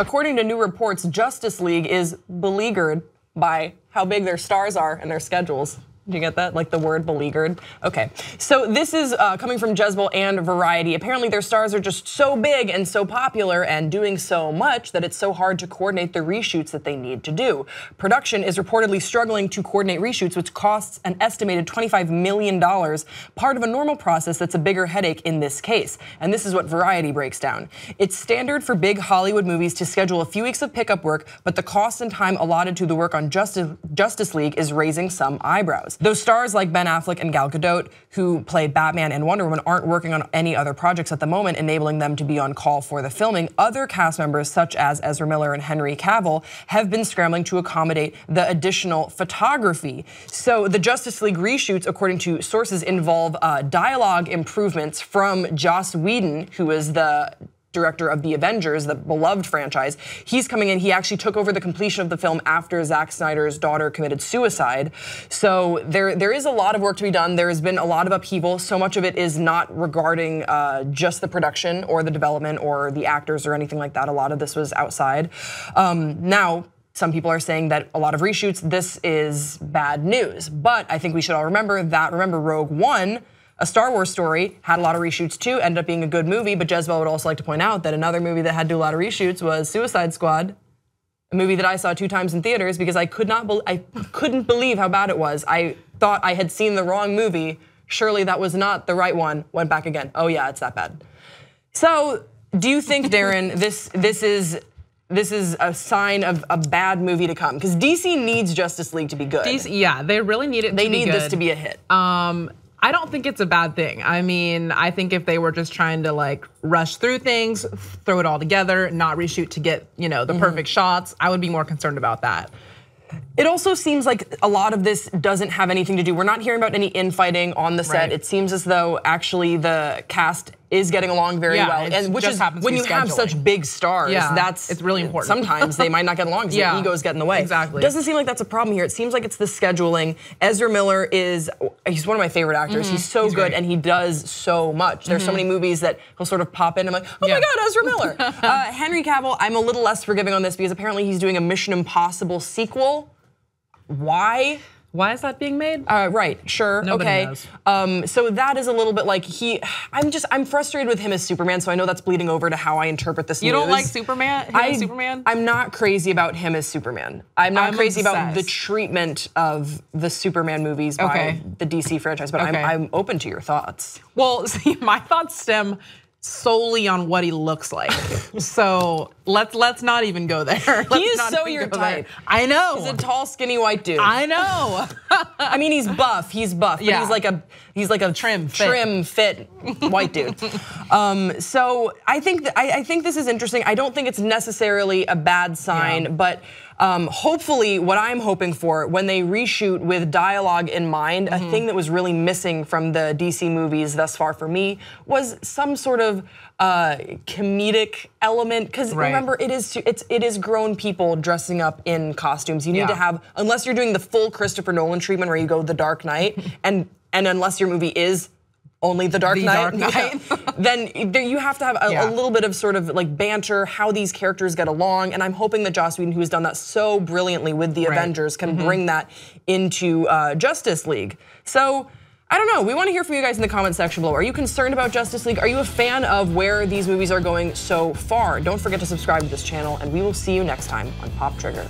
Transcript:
According to new reports, Justice League is beleaguered by how big their stars are and their schedules. Did you get that? Like the word beleaguered? Okay, so this is coming from Jezebel and Variety. Apparently their stars are just so big and so popular and doing so much that it's so hard to coordinate the reshoots that they need to do. Production is reportedly struggling to coordinate reshoots, which costs an estimated $25 million, part of a normal process that's a bigger headache in this case. And this is what Variety breaks down. It's standard for big Hollywood movies to schedule a few weeks of pickup work, but the cost and time allotted to the work on Justice League is raising some eyebrows. Those stars like Ben Affleck and Gal Gadot, who play Batman and Wonder Woman, aren't working on any other projects at the moment, enabling them to be on call for the filming. Other cast members, such as Ezra Miller and Henry Cavill, have been scrambling to accommodate the additional photography. So the Justice League reshoots, according to sources, involve dialogue improvements from Joss Whedon, who is the director of The Avengers, the beloved franchise. He's coming in. He actually took over the completion of the film after Zack Snyder's daughter committed suicide. So there is a lot of work to be done. There has been a lot of upheaval. So much of it is not regarding just the production or the development or the actors or anything like that. A lot of this was outside. Now, some people are saying that a lot of reshoots, this is bad news. But I think we should all remember that, Rogue One, a Star Wars story, had a lot of reshoots too, ended up being a good movie, but Jezebel would also like to point out that another movie that had to do a lot of reshoots was Suicide Squad, a movie that I saw 2 times in theaters because I couldn't believe how bad it was. I thought I had seen the wrong movie. Surely that was not the right one. Went back again. Oh yeah, it's that bad. So, do you think, Darren, this is a sign of a bad movie to come? Because DC needs Justice League to be good. Yeah, they really need it to be good. They need this to be a hit. I don't think it's a bad thing. I mean, I think if they were just trying to like rush through things, throw it all together, not reshoot to get, the perfect shots, I would be more concerned about that. It also seems like a lot of this doesn't have anything to do. We're not hearing about any infighting on the set. Right. It seems as though actually the cast is getting along very well, and which is when you have such big stars. Yeah, it's really important. Sometimes they might not get along because their egos get in the way. Exactly. It doesn't seem like that's a problem here. It seems like it's the scheduling. Ezra Miller he's one of my favorite actors. He's so good and he does so much. There's so many movies that he'll sort of pop in. I'm like, oh my God, Ezra Miller. Henry Cavill, I'm a little less forgiving on this because apparently he's doing a Mission Impossible sequel. Why? Why is that being made? Right, sure, Nobody knows. So that is a little bit like I'm frustrated with him as Superman, so I know that's bleeding over to how I interpret this news. You don't like Superman? Superman? I'm not crazy about him as Superman. I'm not crazy about the treatment of the Superman movies by the DC franchise, but I'm open to your thoughts. Well, see, my thoughts stem solely on what he looks like. So let's not even go there. He is so your type. I know. He's a tall, skinny white dude. I know. I mean, he's buff, but he's like a trim, fit white dude. So I think this is interesting. I don't think it's necessarily a bad sign, but hopefully what I'm hoping for when they reshoot with dialogue in mind, a thing that was really missing from the DC movies thus far for me was some sort of comedic element, because remember it is grown people dressing up in costumes. You need to have, unless you're doing the full Christopher Nolan treatment where you go The Dark Knight, and unless your movie is only The Dark Knight, then you have to have a little bit of sort of like banter, how these characters get along, and I'm hoping that Joss Whedon, who has done that so brilliantly with the Avengers, can bring that into Justice League. So, I don't know, we want to hear from you guys in the comment section below. Are you concerned about Justice League? Are you a fan of where these movies are going so far? Don't forget to subscribe to this channel, and we will see you next time on Pop Trigger.